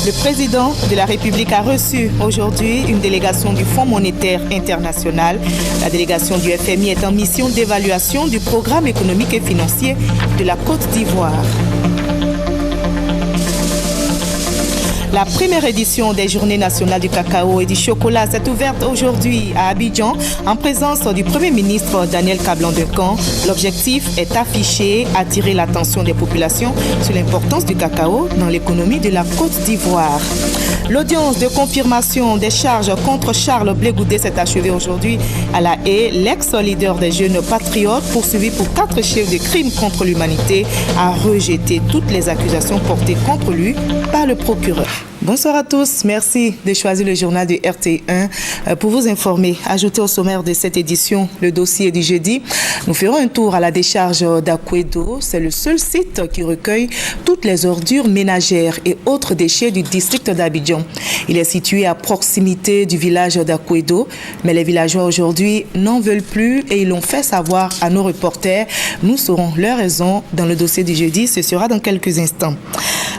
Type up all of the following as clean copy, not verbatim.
Le président de la République a reçu aujourd'hui une délégation du Fonds monétaire international. La délégation du FMI est en mission d'évaluation du programme économique et financier de la Côte d'Ivoire. La première édition des Journées nationales du cacao et du chocolat s'est ouverte aujourd'hui à Abidjan en présence du Premier ministre Daniel Kablan-Duncan. L'objectif est affiché, attirer l'attention des populations sur l'importance du cacao dans l'économie de la Côte d'Ivoire. L'audience de confirmation des charges contre Charles Blé Goudé s'est achevée aujourd'hui à La Haye. L'ex-leader des jeunes patriotes, poursuivi pour 4 chefs de crimes contre l'humanité, a rejeté toutes les accusations portées contre lui par le procureur. Bonsoir à tous, merci de choisir le journal du RT1 pour vous informer. Ajoutez au sommaire de cette édition le dossier du jeudi. Nous ferons un tour à la décharge d'Akwedo. C'est le seul site qui recueille toutes les ordures ménagères et autres déchets du district d'Abidjan. Il est situé à proximité du village d'Akwedo, mais les villageois aujourd'hui n'en veulent plus et ils l'ont fait savoir à nos reporters. Nous saurons leur raison dans le dossier du jeudi. Ce sera dans quelques instants.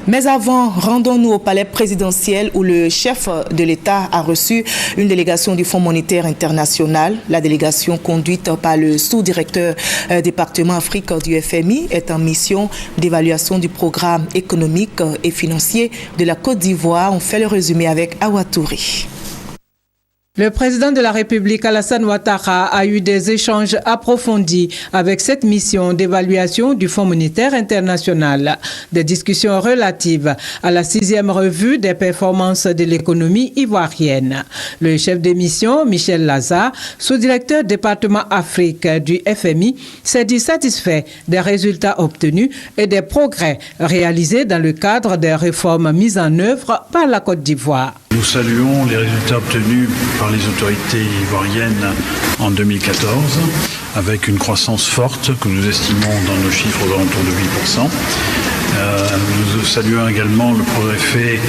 Mais avant, rendons-nous au palais présidentiel où le chef de l'État a reçu une délégation du Fonds monétaire international. La délégation conduite par le sous-directeur département Afrique du FMI est en mission d'évaluation du programme économique et financier de la Côte d'Ivoire. On fait le résumé avec Awa Touré. Le président de la République, Alassane Ouattara, a eu des échanges approfondis avec cette mission d'évaluation du Fonds monétaire international. Des discussions relatives à la 6e revue des performances de l'économie ivoirienne. Le chef de mission, Michel Lazare, sous-directeur département Afrique du FMI, s'est dit satisfait des résultats obtenus et des progrès réalisés dans le cadre des réformes mises en œuvre par la Côte d'Ivoire. Nous saluons les résultats obtenus par les autorités ivoiriennes en 2014, avec une croissance forte que nous estimons dans nos chiffres aux alentours de 8%. Nous saluons également le progrès fait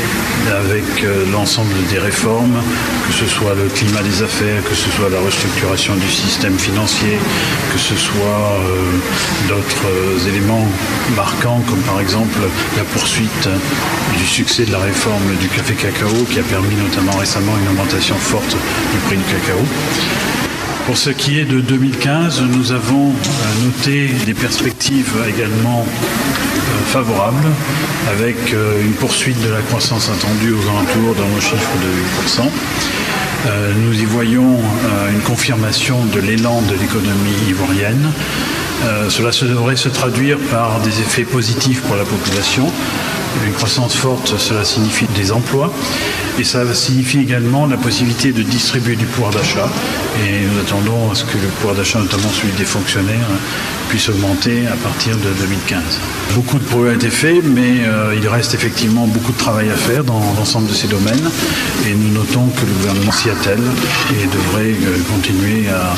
avec l'ensemble des réformes, que ce soit le climat des affaires, que ce soit la restructuration du système financier, que ce soit d'autres éléments marquants, comme par exemple la poursuite du succès de la réforme du café-cacao, qui a permis notamment récemment une augmentation forte du prix du cacao. Pour ce qui est de 2015, nous avons noté des perspectives également favorables, avec une poursuite de la croissance attendue aux alentours dans nos chiffres de 8%. Nous y voyons une confirmation de l'élan de l'économie ivoirienne. Cela devrait se traduire par des effets positifs pour la population. Une croissance forte, cela signifie des emplois et ça signifie également la possibilité de distribuer du pouvoir d'achat et nous attendons à ce que le pouvoir d'achat, notamment celui des fonctionnaires, puisse augmenter à partir de 2015. Beaucoup de progrès ont été faits, mais il reste effectivement beaucoup de travail à faire dans l'ensemble de ces domaines et nous notons que le gouvernement s'y attelle et devrait continuer à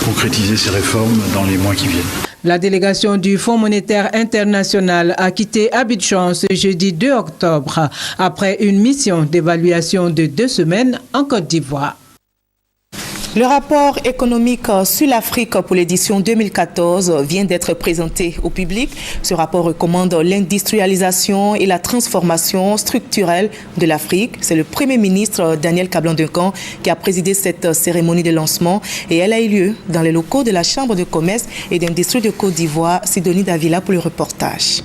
concrétiser ces réformes dans les mois qui viennent. La délégation du Fonds monétaire international a quitté Abidjan ce jeudi 2 octobre après une mission d'évaluation de 2 semaines en Côte d'Ivoire. Le rapport économique sur l'Afrique pour l'édition 2014 vient d'être présenté au public. Ce rapport recommande l'industrialisation et la transformation structurelle de l'Afrique. C'est le Premier ministre Daniel Kablan-Duncan qui a présidé cette cérémonie de lancement et elle a eu lieu dans les locaux de la Chambre de commerce et d'industrie de Côte d'Ivoire. Sidonie Davila pour le reportage.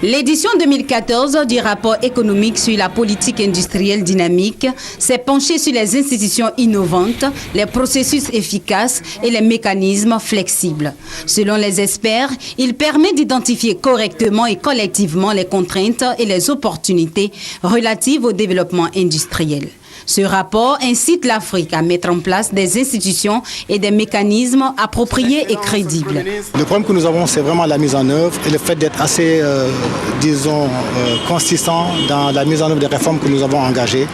L'édition 2014 du rapport économique sur la politique industrielle dynamique s'est penchée sur les institutions innovantes, les processus efficaces et les mécanismes flexibles. Selon les experts, il permet d'identifier correctement et collectivement les contraintes et les opportunités relatives au développement industriel. Ce rapport incite l'Afrique à mettre en place des institutions et des mécanismes appropriés et crédibles. Le problème que nous avons, c'est vraiment la mise en œuvre et le fait d'être assez, consistant dans la mise en œuvre des réformes que nous avons engagées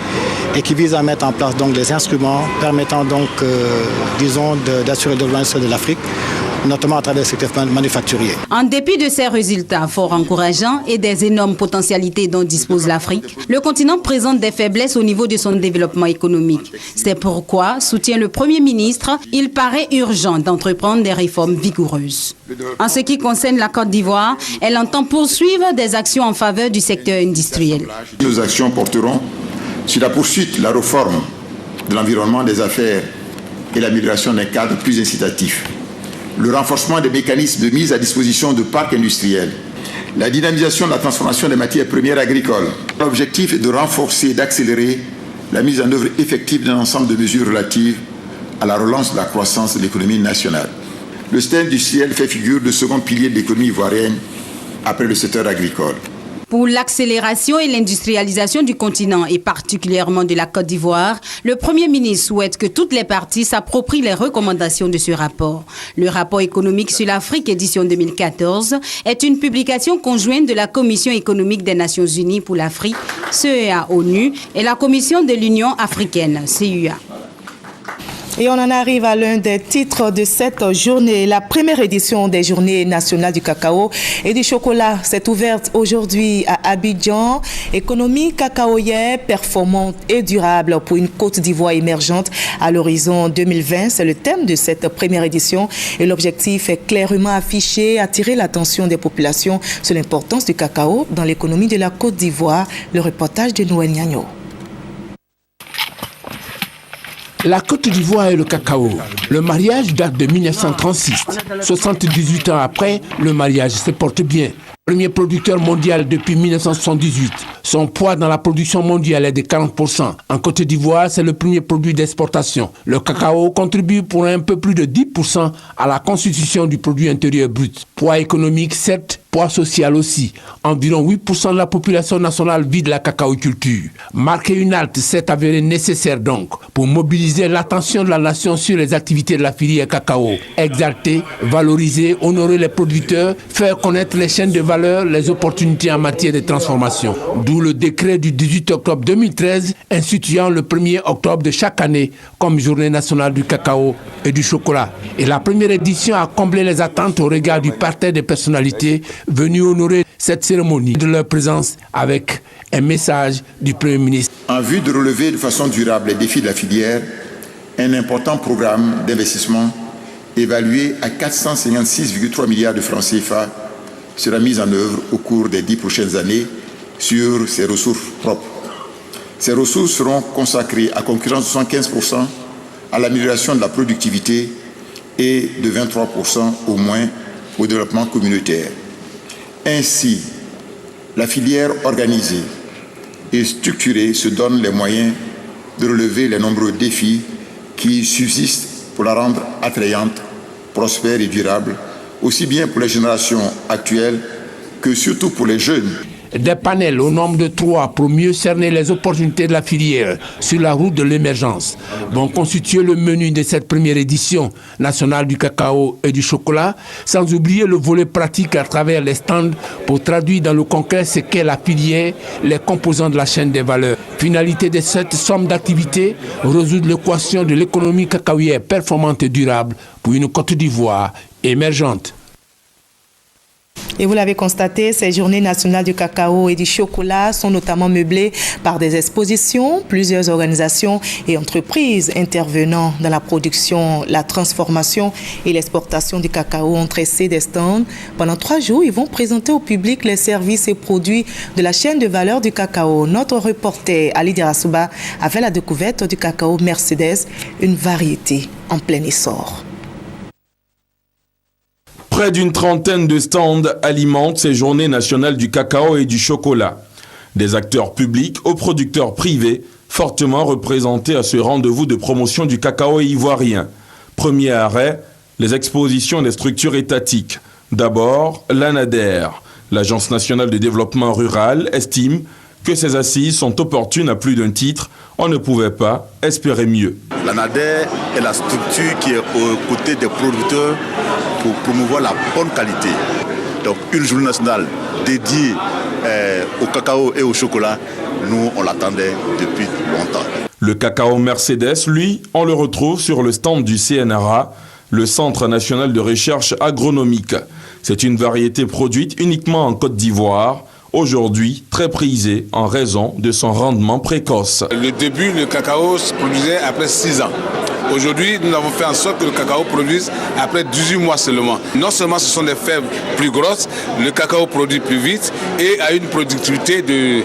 et qui visent à mettre en place donc des instruments permettant donc, d'assurer le développement de l'Afrique. notamment à travers le secteur manufacturier. En dépit de ces résultats fort encourageants et des énormes potentialités dont dispose l'Afrique, le continent présente des faiblesses au niveau de son développement économique. C'est pourquoi, soutient le Premier ministre, il paraît urgent d'entreprendre des réformes vigoureuses. En ce qui concerne la Côte d'Ivoire, elle entend poursuivre des actions en faveur du secteur industriel. Nos actions porteront sur la poursuite de la réforme de l'environnement des affaires et l'amélioration d'un cadre plus incitatif, le renforcement des mécanismes de mise à disposition de parcs industriels, la dynamisation de la transformation des matières premières agricoles. L'objectif est de renforcer et d'accélérer la mise en œuvre effective d'un ensemble de mesures relatives à la relance de la croissance de l'économie nationale. Le secteur industriel fait figure de second pilier de l'économie ivoirienne après le secteur agricole. Pour l'accélération et l'industrialisation du continent et particulièrement de la Côte d'Ivoire, le Premier ministre souhaite que toutes les parties s'approprient les recommandations de ce rapport. Le rapport économique sur l'Afrique, édition 2014, est une publication conjointe de la Commission économique des Nations Unies pour l'Afrique, CEA-ONU, et la Commission de l'Union africaine, CUA. Et on en arrive à l'un des titres de cette journée. La première édition des Journées nationales du cacao et du chocolat s'est ouverte aujourd'hui à Abidjan. Économie cacaoyère, performante et durable pour une Côte d'Ivoire émergente à l'horizon 2020. C'est le thème de cette première édition et l'objectif est clairement affiché, attirer l'attention des populations sur l'importance du cacao dans l'économie de la Côte d'Ivoire. Le reportage de Noël Niagno. La Côte d'Ivoire et le cacao. Le mariage date de 1936. 78 ans après, le mariage se porte bien. Premier producteur mondial depuis 1978. Son poids dans la production mondiale est de 40%. En Côte d'Ivoire, c'est le premier produit d'exportation. Le cacao contribue pour un peu plus de 10% à la constitution du produit intérieur brut. Poids économique, certes, poids social aussi. Environ 8% de la population nationale vit de la cacaoculture. Marquer une halte s'est avéré nécessaire donc pour mobiliser l'attention de la nation sur les activités de la filière cacao. Exalter, valoriser, honorer les producteurs, faire connaître les chaînes de valeur, les opportunités en matière de transformation. D'où le décret du 18 octobre 2013 instituant le 1er octobre de chaque année comme journée nationale du cacao et du chocolat. Et la première édition a comblé les attentes au regard du parterre des personnalités venus honorer cette cérémonie de leur présence avec un message du Premier ministre. En vue de relever de façon durable les défis de la filière, un important programme d'investissement évalué à 456,3 milliards de francs CFA sera mis en œuvre au cours des 10 prochaines années sur ses ressources propres. Ces ressources seront consacrées à concurrence de 75% à l'amélioration de la productivité et de 23% au moins au développement communautaire. Ainsi, la filière organisée et structurée se donne les moyens de relever les nombreux défis qui subsistent pour la rendre attrayante, prospère et durable, aussi bien pour les générations actuelles que surtout pour les jeunes. Des panels au nombre de 3 pour mieux cerner les opportunités de la filière sur la route de l'émergence vont constituer le menu de cette première édition nationale du cacao et du chocolat, sans oublier le volet pratique à travers les stands pour traduire dans le concret ce qu'est la filière, les composants de la chaîne des valeurs. Finalité de cette somme d'activités, résoudre l'équation de l'économie cacaoyère performante et durable pour une Côte d'Ivoire émergente. Et vous l'avez constaté, ces journées nationales du cacao et du chocolat sont notamment meublées par des expositions. Plusieurs organisations et entreprises intervenant dans la production, la transformation et l'exportation du cacao ont tressé des stands. Pendant 3 jours, ils vont présenter au public les services et produits de la chaîne de valeur du cacao. Notre reporter Ali Derasouba a fait la découverte du cacao Mercedes, une variété en plein essor. Près d'une trentaine de stands alimentent ces journées nationales du cacao et du chocolat. Des acteurs publics aux producteurs privés, fortement représentés à ce rendez-vous de promotion du cacao ivoirien. Premier arrêt, les expositions des structures étatiques. D'abord, l'ANADER, l'Agence nationale de développement rural, estime que ces assises sont opportunes à plus d'un titre. On ne pouvait pas espérer mieux. L'ANADER est la structure qui est aux côtés des producteurs pour promouvoir la bonne qualité. Donc une journée nationale dédiée au cacao et au chocolat, nous on l'attendait depuis longtemps. Le cacao Mercedes, lui, on le retrouve sur le stand du CNRA le Centre national de recherche agronomique. C'est une variété produite uniquement en Côte d'Ivoire, aujourd'hui très prisée en raison de son rendement précoce. Le début, le cacao se produisait après 6 ans. Aujourd'hui, nous avons fait en sorte que le cacao produise après 18 mois seulement. Non seulement ce sont des fèves plus grosses, le cacao produit plus vite et a une productivité de...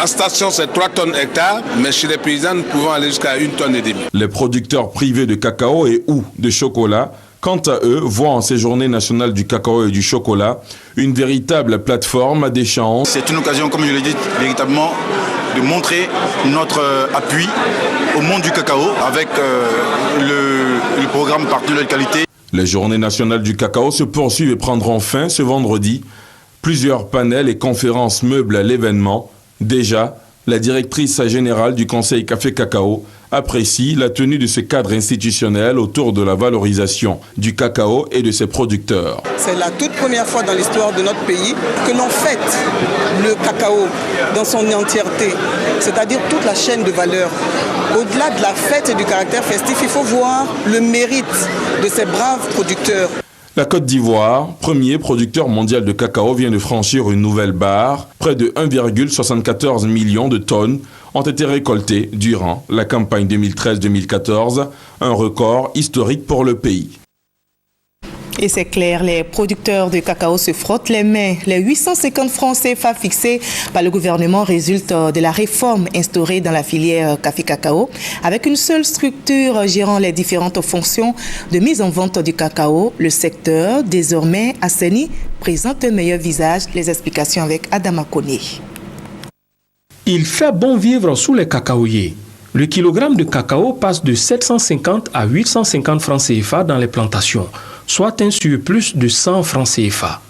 En station, c'est 3 tonnes hectares, mais chez les paysans, nous pouvons aller jusqu'à 1,5 tonne. Les producteurs privés de cacao et ou de chocolat, quant à eux, voient en ces journées nationales du cacao et du chocolat une véritable plateforme d'échange. C'est une occasion, comme je l'ai dit, véritablement de montrer notre appui au monde du cacao avec le programme Partenaires de qualité. Les journées nationales du cacao se poursuivent et prendront fin ce vendredi. Plusieurs panels et conférences meublent l'événement. Déjà, la directrice générale du Conseil Café Cacao apprécie la tenue de ce cadre institutionnel autour de la valorisation du cacao et de ses producteurs. C'est la toute première fois dans l'histoire de notre pays que l'on fête le cacao dans son entièreté, c'est-à-dire toute la chaîne de valeur. Au-delà de la fête et du caractère festif, il faut voir le mérite de ces braves producteurs. La Côte d'Ivoire, premier producteur mondial de cacao, vient de franchir une nouvelle barre. Près de 1,74 million de tonnes ont été récoltées durant la campagne 2013-2014, un record historique pour le pays. Et c'est clair, les producteurs de cacao se frottent les mains. Les 850 francs CFA fixés par le gouvernement résultent de la réforme instaurée dans la filière café-cacao, avec une seule structure gérant les différentes fonctions de mise en vente du cacao. Le secteur, désormais assaini, présente un meilleur visage. Les explications avec Adama Koné. Il fait bon vivre sous les cacaoyers. Le kilogramme de cacao passe de 750 à 850 francs CFA dans les plantations, soit un surplus de 100 francs CFA.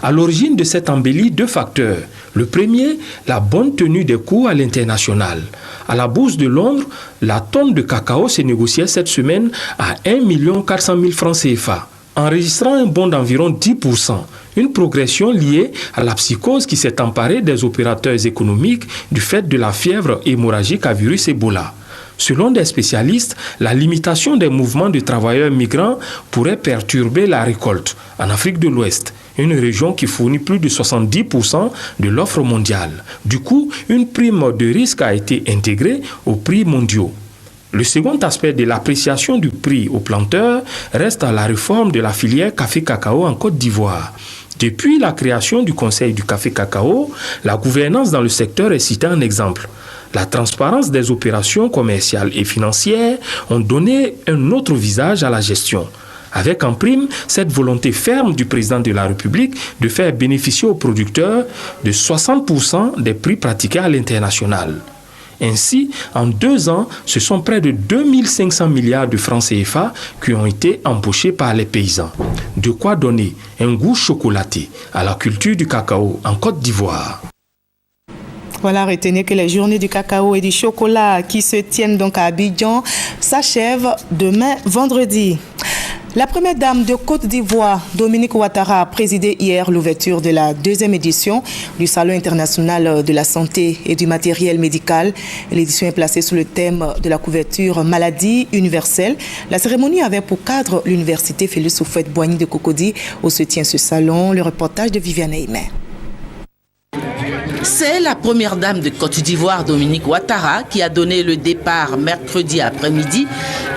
À l'origine de cette embellie, 2 facteurs. Le premier, la bonne tenue des cours à l'international. À la bourse de Londres, la tonne de cacao s'est négociée cette semaine à 1 400 000 francs CFA, enregistrant un bond d'environ 10%, une progression liée à la psychose qui s'est emparée des opérateurs économiques du fait de la fièvre hémorragique à virus Ebola. Selon des spécialistes, la limitation des mouvements de travailleurs migrants pourrait perturber la récolte en Afrique de l'Ouest, une région qui fournit plus de 70% de l'offre mondiale. Du coup, une prime de risque a été intégrée aux prix mondiaux. Le second aspect de l'appréciation du prix aux planteurs reste à la réforme de la filière café-cacao en Côte d'Ivoire. Depuis la création du Conseil du café-cacao, la gouvernance dans le secteur est citée en exemple. La transparence des opérations commerciales et financières ont donné un autre visage à la gestion, avec en prime cette volonté ferme du président de la République de faire bénéficier aux producteurs de 60% des prix pratiqués à l'international. Ainsi, en 2 ans, ce sont près de 2500 milliards de francs CFA qui ont été empochés par les paysans. De quoi donner un goût chocolaté à la culture du cacao en Côte d'Ivoire. Voilà, retenez que les journées du cacao et du chocolat qui se tiennent donc à Abidjan s'achèvent demain vendredi. La première dame de Côte d'Ivoire, Dominique Ouattara, a présidé hier l'ouverture de la 2e édition du Salon international de la santé et du matériel médical. L'édition est placée sous le thème de la couverture maladie universelle. La cérémonie avait pour cadre l'université Félix Houphouët-Boigny de Cocody, où se tient ce salon. Le reportage de Viviane Aimé. C'est la première dame de Côte d'Ivoire, Dominique Ouattara, qui a donné le départ mercredi après-midi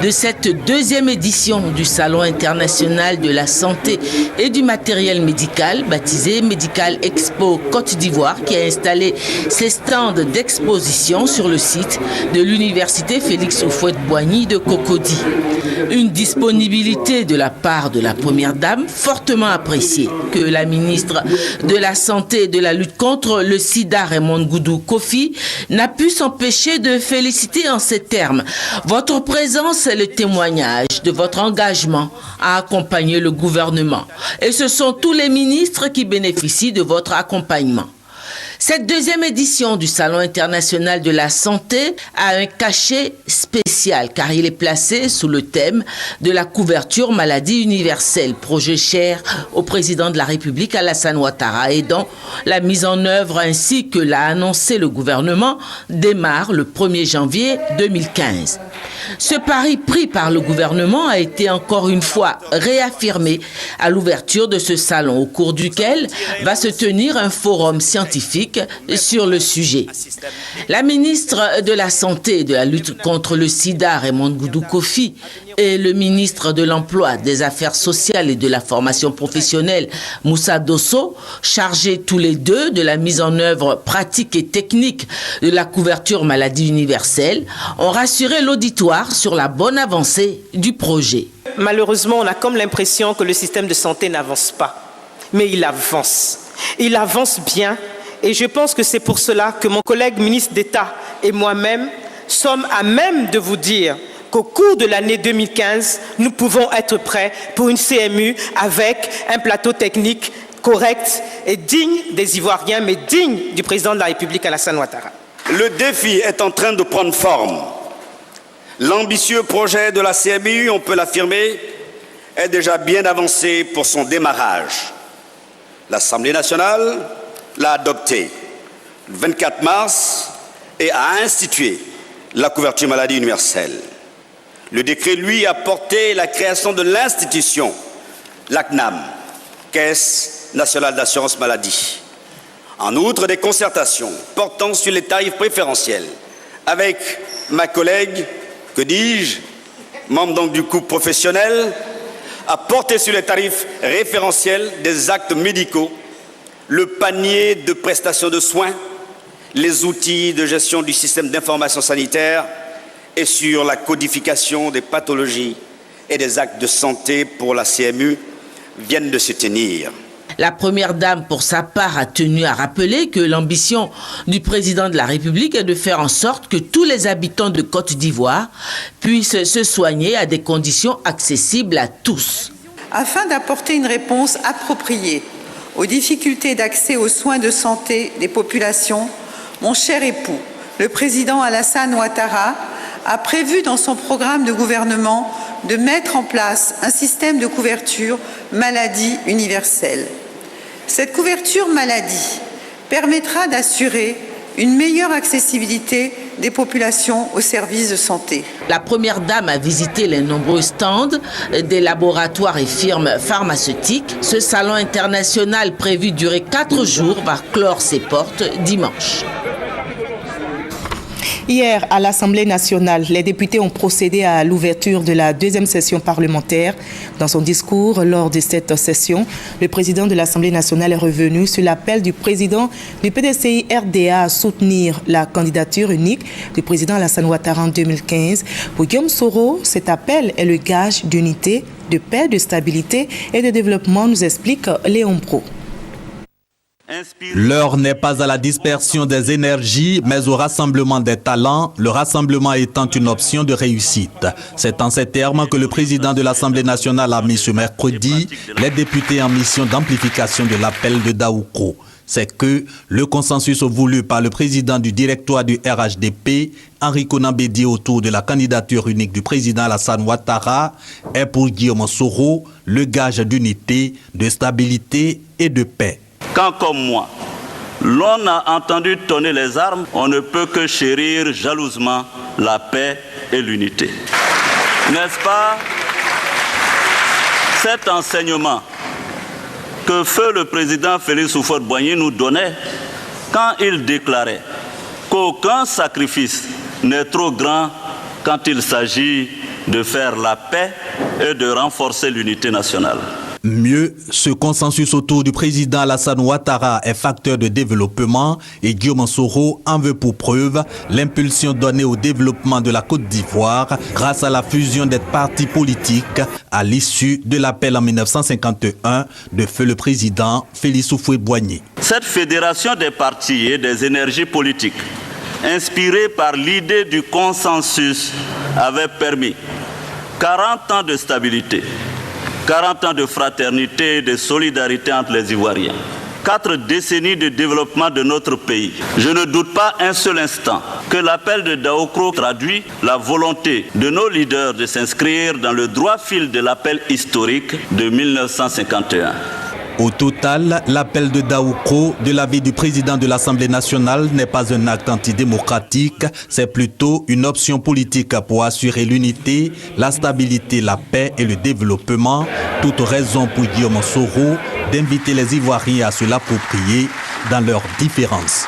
de cette 2e édition du Salon international de la santé et du matériel médical, baptisé Medical Expo Côte d'Ivoire, qui a installé ses stands d'exposition sur le site de l'université Félix Houphouët-Boigny de Cocody. Une disponibilité de la part de la première dame fortement appréciée, que la ministre de la Santé et de la lutte contre le sida, Raymond Goudou Kofi, n'a pu s'empêcher de féliciter en ces termes. Votre présence est le témoignage de votre engagement à accompagner le gouvernement. Et ce sont tous les ministres qui bénéficient de votre accompagnement. Cette 2e édition du Salon international de la santé a un cachet spécial car il est placé sous le thème de la couverture maladie universelle, projet cher au président de la République Alassane Ouattara, et dont la mise en œuvre ainsi que l'a annoncé le gouvernement démarre le 1er janvier 2015. Ce pari pris par le gouvernement a été encore une fois réaffirmé à l'ouverture de ce salon, au cours duquel va se tenir un forum scientifique sur le sujet. La ministre de la Santé et de la lutte contre le sida, Raymond Goudou Kofi, et le ministre de l'Emploi, des Affaires sociales et de la formation professionnelle, Moussa Dosso, chargés tous les deux de la mise en œuvre pratique et technique de la couverture maladie universelle, ont rassuré l'auditoire sur la bonne avancée du projet. Malheureusement, on a comme l'impression que le système de santé n'avance pas. Mais il avance. Il avance bien. Et je pense que c'est pour cela que mon collègue ministre d'État et moi-même sommes à même de vous dire qu'au cours de l'année 2015, nous pouvons être prêts pour une CMU avec un plateau technique correct et digne des Ivoiriens, mais digne du président de la République, Alassane Ouattara. Le défi est en train de prendre forme. L'ambitieux projet de la CMU, on peut l'affirmer, est déjà bien avancé pour son démarrage. L'Assemblée nationale l'a adopté le 24 mars et a institué la couverture maladie universelle. Le décret, lui, a porté la création de l'institution, l'ACNAM, Caisse nationale d'assurance maladie. En outre, des concertations portant sur les tarifs préférentiels avec ma collègue, que dis-je, membre donc du couple professionnel, a porté sur les tarifs référentiels des actes médicaux, le panier de prestations de soins, les outils de gestion du système d'information sanitaire et sur la codification des pathologies et des actes de santé pour la CMU viennent de se tenir. La première dame, pour sa part, a tenu à rappeler que l'ambition du président de la République est de faire en sorte que tous les habitants de Côte d'Ivoire puissent se soigner à des conditions accessibles à tous. Afin d'apporter une réponse appropriée aux difficultés d'accès aux soins de santé des populations, mon cher époux, le président Alassane Ouattara, a prévu dans son programme de gouvernement de mettre en place un système de couverture maladie universelle. Cette couverture maladie permettra d'assurer une meilleure accessibilité des populations aux services de santé. La première dame a visité les nombreux stands des laboratoires et firmes pharmaceutiques. Ce salon international prévu durer 4 jours va clore ses portes dimanche. Hier, à l'Assemblée nationale, les députés ont procédé à l'ouverture de la deuxième session parlementaire. Dans son discours lors de cette session, le président de l'Assemblée nationale est revenu sur l'appel du président du PDCI-RDA à soutenir la candidature unique du président Alassane Ouattara en 2015. Pour Guillaume Soro, cet appel est le gage d'unité, de paix, de stabilité et de développement, nous explique Léon Pro. L'heure n'est pas à la dispersion des énergies, mais au rassemblement des talents, le rassemblement étant une option de réussite. C'est en ces termes que le président de l'Assemblée nationale a mis ce mercredi les députés en mission d'amplification de l'appel de Daoukro. C'est que le consensus voulu par le président du directoire du RHDP, Henri Konan Bédié, autour de la candidature unique du président Alassane Ouattara est pour Guillaume Soro le gage d'unité, de stabilité et de paix. Quand, comme moi, l'on a entendu tonner les armes, on ne peut que chérir jalousement la paix et l'unité. N'est-ce pas cet enseignement que feu le président Félix Houphouët-Boigny nous donnait quand il déclarait qu'aucun sacrifice n'est trop grand quand il s'agit de faire la paix et de renforcer l'unité nationale. Mieux, ce consensus autour du président Alassane Ouattara est facteur de développement et Guillaume Soro en veut pour preuve l'impulsion donnée au développement de la Côte d'Ivoire grâce à la fusion des partis politiques à l'issue de l'appel en 1951 de feu le président Félix Houphouët-Boigny. Cette fédération des partis et des énergies politiques, inspirée par l'idée du consensus, avait permis 40 ans de stabilité, 40 ans de fraternité et de solidarité entre les Ivoiriens. 4 décennies de développement de notre pays. Je ne doute pas un seul instant que l'appel de Daoukro traduit la volonté de nos leaders de s'inscrire dans le droit fil de l'appel historique de 1951. Au total, l'appel de Daoukro de l'avis du président de l'Assemblée nationale n'est pas un acte antidémocratique, c'est plutôt une option politique pour assurer l'unité, la stabilité, la paix et le développement. Toute raison pour Guillaume Soro d'inviter les Ivoiriens à se l'approprier dans leurs différences.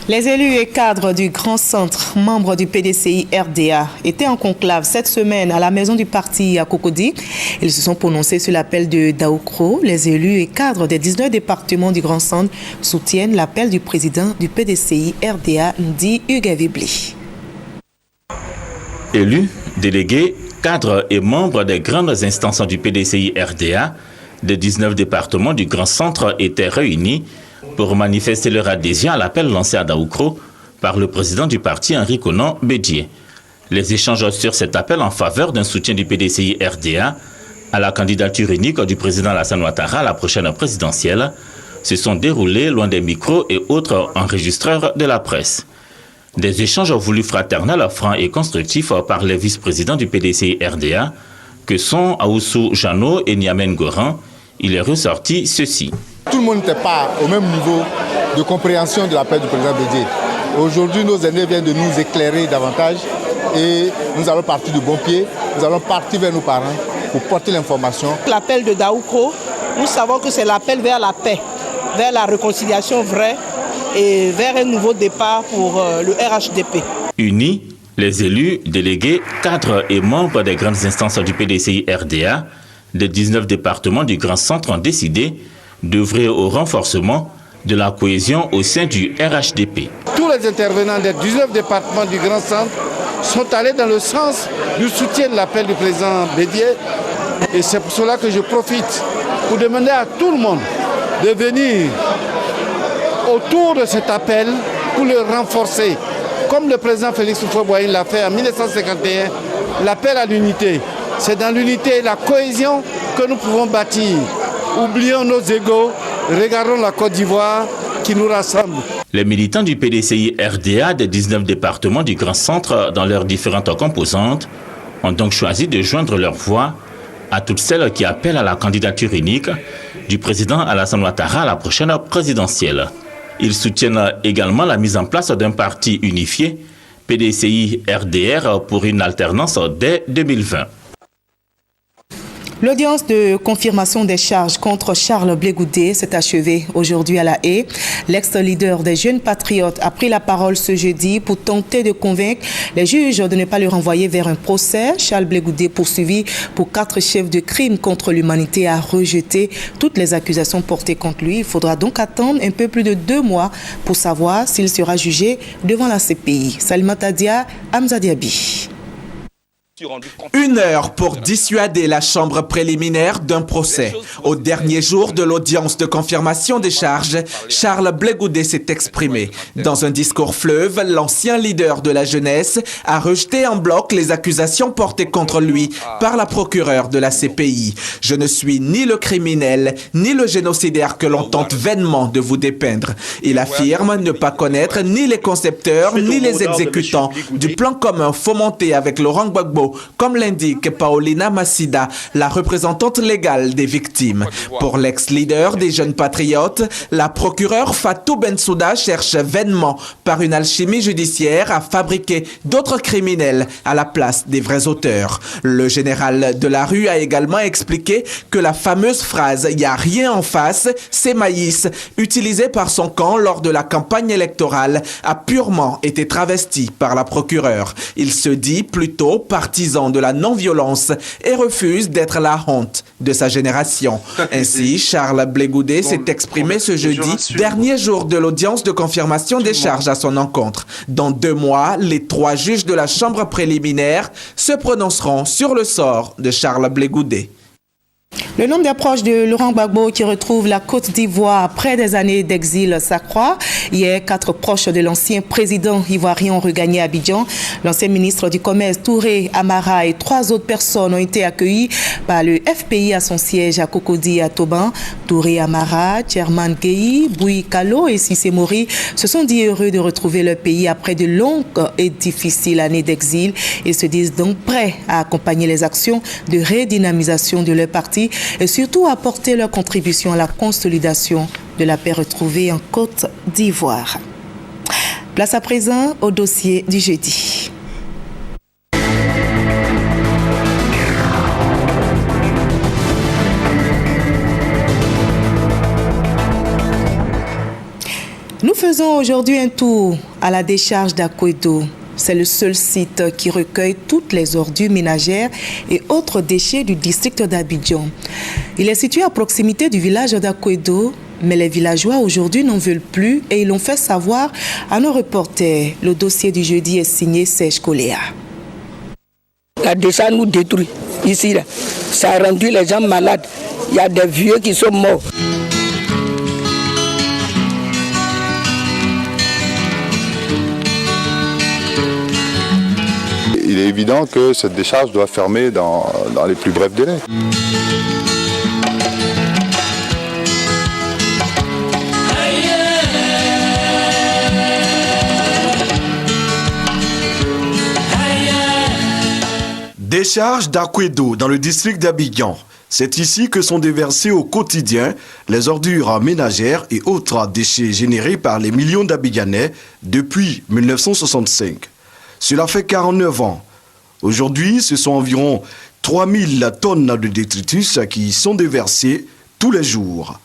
Les élus et cadres du Grand Centre, membres du PDCI RDA, étaient en conclave cette semaine à la maison du parti à Cocody. Ils se sont prononcés sur l'appel de Daoukro. Les élus et cadres des 19 départements du Grand Centre soutiennent l'appel du président du PDCI RDA, dit Hugues Vibli. Élus, délégués, cadres et membres des grandes instances du PDCI RDA, des 19 départements du Grand Centre étaient réunis pour manifester leur adhésion à l'appel lancé à Daoukro par le président du parti, Henri Konan Bédié. Les échanges sur cet appel en faveur d'un soutien du PDCI RDA à la candidature unique du président Alassane Ouattara à la prochaine présidentielle se sont déroulés loin des micros et autres enregistreurs de la presse. Des échanges voulus fraternels, francs et constructifs par les vice-présidents du PDCI RDA, que sont Aoussou Jano et Niamen Goran. Il est ressorti ceci. Tout le monde n'était pas au même niveau de compréhension de l'appel du président Bédié. Aujourd'hui, nos aînés viennent de nous éclairer davantage et nous allons partir du bon pied. Nous allons partir vers nos parents pour porter l'information. L'appel de Daoukro, nous savons que c'est l'appel vers la paix, vers la réconciliation vraie et vers un nouveau départ pour le RHDP. Unis, les élus, délégués, cadres et membres des grandes instances du PDCI RDA, des 19 départements du Grand Centre ont décidé d'œuvrer au renforcement de la cohésion au sein du RHDP. Tous les intervenants des 19 départements du Grand Centre sont allés dans le sens du soutien de l'appel du président Bédié. Et c'est pour cela que je profite pour demander à tout le monde de venir autour de cet appel pour le renforcer. Comme le président Félix Houphouët-Boigny l'a fait en 1951, l'appel à l'unité. C'est dans l'unité et la cohésion que nous pouvons bâtir. Oublions nos égos, regardons la Côte d'Ivoire qui nous rassemble. Les militants du PDCI RDA des 19 départements du Grand Centre, dans leurs différentes composantes, ont donc choisi de joindre leur voix à toutes celles qui appellent à la candidature unique du président Alassane Ouattara à la prochaine présidentielle. Ils soutiennent également la mise en place d'un parti unifié, PDCI RDR, pour une alternance dès 2020. L'audience de confirmation des charges contre Charles Blé Goudé s'est achevée aujourd'hui à La Haye. L'ex-leader des Jeunes Patriotes a pris la parole ce jeudi pour tenter de convaincre les juges de ne pas le renvoyer vers un procès. Charles Blé Goudé, poursuivi pour 4 chefs de crime contre l'humanité, a rejeté toutes les accusations portées contre lui. Il faudra donc attendre un peu plus de 2 mois pour savoir s'il sera jugé devant la CPI. Salimata Dia, Hamza Diaby. 1 heure pour dissuader la chambre préliminaire d'un procès. Au dernier jour de l'audience de confirmation des charges, Charles Blé Goudé s'est exprimé. Dans un discours fleuve, l'ancien leader de la jeunesse a rejeté en bloc les accusations portées contre lui par la procureure de la CPI. Je ne suis ni le criminel, ni le génocidaire que l'on tente vainement de vous dépeindre. Il affirme ne pas connaître ni les concepteurs, ni les exécutants du plan commun fomenté avec Laurent Gbagbo, comme l'indique Paulina Massida, la représentante légale des victimes. Pour l'ex-leader des Jeunes Patriotes, la procureure Fatou Bensouda cherche vainement, par une alchimie judiciaire, à fabriquer d'autres criminels à la place des vrais auteurs. Le général de la rue a également expliqué que la fameuse phrase « il n'y a rien en face, c'est maïs » utilisée par son camp lors de la campagne électorale a purement été travestie par la procureure. Il se dit plutôt partisan de la non-violence et refuse d'être la honte de sa génération. Ainsi, Charles Blé Goudé s'est exprimé ce jeudi, dernier jour de l'audience de confirmation des charges à son encontre. Dans 2 mois, les 3 juges de la chambre préliminaire se prononceront sur le sort de Charles Blé Goudé. Le nombre d'approches de Laurent Gbagbo qui retrouve la Côte d'Ivoire après des années d'exil s'accroît. Hier, 4 proches de l'ancien président ivoirien ont regagné Abidjan. L'ancien ministre du Commerce, Touré Amara, et 3 autres personnes ont été accueillies par le FPI à son siège à Cocody à Toban. Touré Amara, Tcherman Gueye, Boui Kalo et Sissé Mori se sont dit heureux de retrouver leur pays après de longues et difficiles années d'exil et se disent donc prêts à accompagner les actions de redynamisation de leur parti et surtout apporter leur contribution à la consolidation de la paix retrouvée en Côte d'Ivoire. Place à présent au dossier du jeudi. Nous faisons aujourd'hui un tour à la décharge d'Akwedo. C'est le seul site qui recueille toutes les ordures ménagères et autres déchets du district d'Abidjan. Il est situé à proximité du village d'Akwedo, mais les villageois aujourd'hui n'en veulent plus et ils l'ont fait savoir à nos reporters. Le dossier du jeudi est signé Serge Koléa. La décharge nous détruit ici. Là. Ça a rendu les gens malades. Il y a des vieux qui sont morts. Il est évident que cette décharge doit fermer dans les plus brefs délais. Décharge d'Akwedo dans le district d'Abidjan. C'est ici que sont déversés au quotidien les ordures ménagères et autres déchets générés par les millions d'Abidjanais depuis 1965. Cela fait 49 ans. Aujourd'hui, ce sont environ 3000 tonnes de détritus qui y sont déversées tous les jours.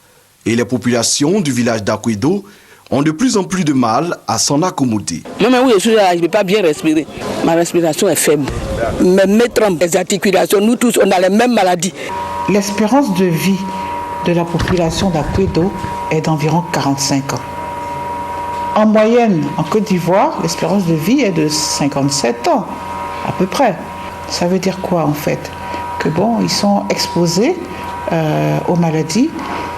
Et les populations du village d'Akwedo ont de plus en plus de mal à s'en accommoder. Même où je suis là, je ne peux pas bien respirer. Ma respiration est faible. Mes trompes, les articulations, nous tous, on a les mêmes maladies. L'espérance de vie de la population d'Akwedo est d'environ 45 ans. En moyenne, en Côte d'Ivoire, l'espérance de vie est de 57 ans, à peu près. Ça veut dire quoi en fait? Que bon, ils sont exposés aux maladies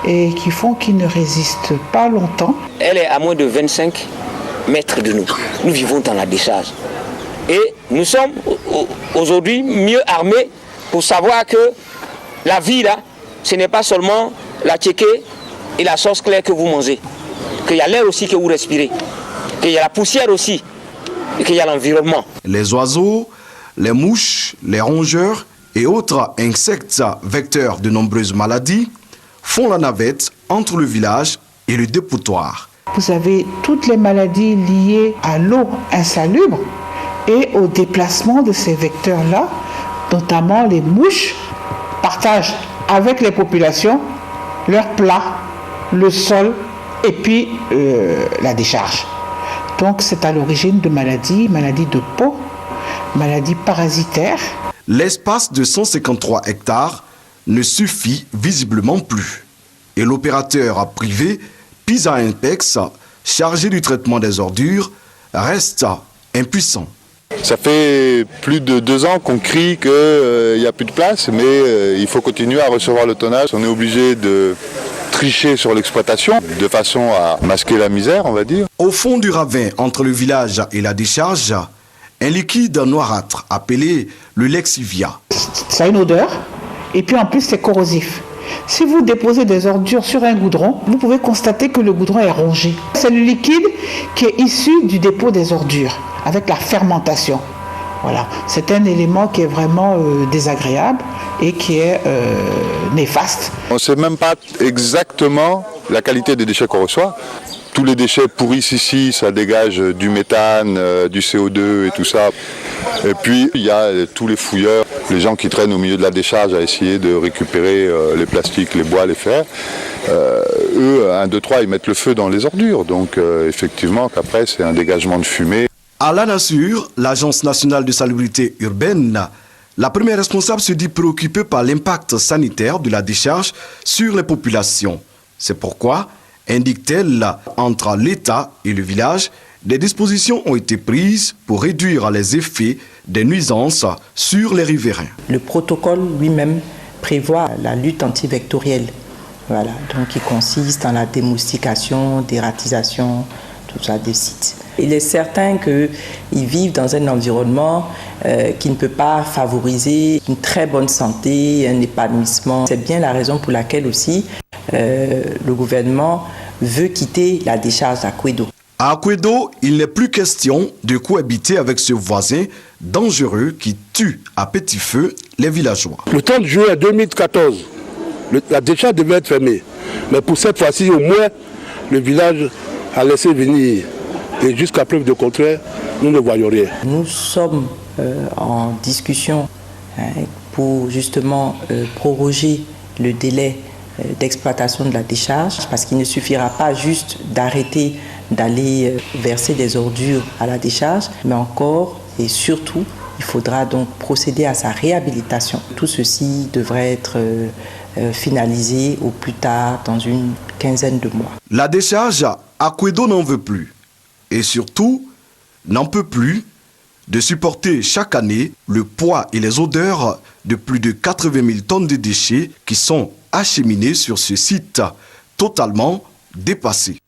et qui font qu'ils ne résistent pas longtemps. Elle est à moins de 25 mètres de nous. Nous vivons dans la décharge. Et nous sommes aujourd'hui mieux armés pour savoir que la vie là, ce n'est pas seulement la tchéké et la sauce claire que vous mangez. Qu'il y a l'air aussi que vous respirez, qu'il y a la poussière aussi, et qu'il y a l'environnement. Les oiseaux, les mouches, les rongeurs et autres insectes vecteurs de nombreuses maladies font la navette entre le village et le dépotoir. Vous avez toutes les maladies liées à l'eau insalubre et au déplacement de ces vecteurs-là, notamment les mouches, partagent avec les populations leurs plats, le sol, et puis la décharge. Donc c'est à l'origine de maladies de peau, maladies parasitaires. L'espace de 153 hectares ne suffit visiblement plus. Et l'opérateur privé, Pisa Impex, chargé du traitement des ordures, reste impuissant. Ça fait plus de 2 ans qu'on crie qu'il n'y a plus de place, mais il faut continuer à recevoir le tonnage. On est obligé de tricher sur l'exploitation de façon à masquer la misère, on va dire. Au fond du ravin entre le village et la décharge, un liquide noirâtre appelé le lexivia. Ça a une odeur et puis en plus c'est corrosif. Si vous déposez des ordures sur un goudron, vous pouvez constater que le goudron est rongé. C'est le liquide qui est issu du dépôt des ordures avec la fermentation. Voilà, c'est un élément qui est vraiment désagréable et qui est néfaste. On ne sait même pas exactement la qualité des déchets qu'on reçoit. Tous les déchets pourrissent ici, ça dégage du méthane, du CO2 et tout ça. Et puis il y a tous les fouilleurs, les gens qui traînent au milieu de la décharge à essayer de récupérer les plastiques, les bois, les fers. Eux, 1, 2, 3, ils mettent le feu dans les ordures. Donc effectivement, qu'après c'est un dégagement de fumée. À la Nassur, l'Agence nationale de salubrité urbaine, la première responsable se dit préoccupée par l'impact sanitaire de la décharge sur les populations. C'est pourquoi, indique-t-elle, entre l'État et le village, des dispositions ont été prises pour réduire les effets des nuisances sur les riverains. Le protocole lui-même prévoit la lutte antivectorielle, voilà, donc qui consiste en la démoustication, dératisation, tout ça des sites. Il est certain qu'ils vivent dans un environnement qui ne peut pas favoriser une très bonne santé, un épanouissement. C'est bien la raison pour laquelle aussi le gouvernement veut quitter la décharge d'Akwedo. À Akwedo, il n'est plus question de cohabiter avec ce voisin dangereux qui tue à petit feu les villageois. Le 30 juillet 2014, La décharge devait être fermée. Mais pour cette fois-ci, au moins, le village a laissé venir. Et jusqu'à preuve de contraire, nous ne voyons rien. Nous sommes en discussion pour justement proroger le délai d'exploitation de la décharge, parce qu'il ne suffira pas juste d'arrêter d'aller verser des ordures à la décharge, mais encore et surtout, il faudra donc procéder à sa réhabilitation. Tout ceci devrait être finalisé au plus tard dans une quinzaine de mois. La décharge Akwedo n'en veut plus et surtout n'en peut plus de supporter chaque année le poids et les odeurs de plus de 80 000 tonnes de déchets qui sont acheminés sur ce site totalement dépassé.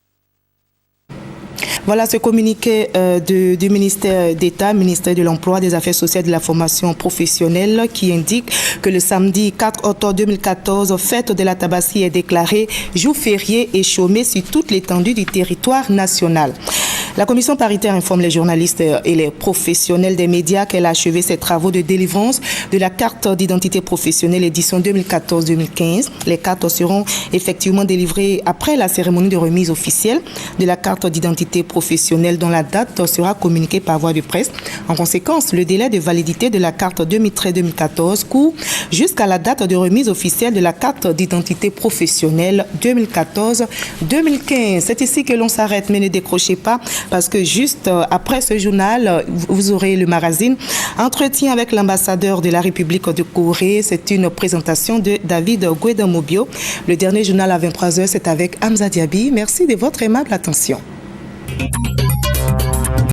Voilà ce communiqué du ministère d'État, ministère de l'Emploi, des Affaires sociales et de la formation professionnelle qui indique que le samedi 4 octobre 2014, fête de la Tabaski est déclarée jour férié et chômé sur toute l'étendue du territoire national. La commission paritaire informe les journalistes et les professionnels des médias qu'elle a achevé ses travaux de délivrance de la carte d'identité professionnelle édition 2014-2015. Les cartes seront effectivement délivrées après la cérémonie de remise officielle de la carte d'identité professionnelle dont la date sera communiquée par voie de presse. En conséquence, le délai de validité de la carte 2013-2014 court jusqu'à la date de remise officielle de la carte d'identité professionnelle 2014-2015. C'est ici que l'on s'arrête, mais ne décrochez pas, parce que juste après ce journal, vous aurez le magazine Entretien avec l'ambassadeur de la République de Corée. C'est une présentation de David Guedamobio. Le dernier journal à 23h, c'est avec Hamza Diaby. Merci de votre aimable attention.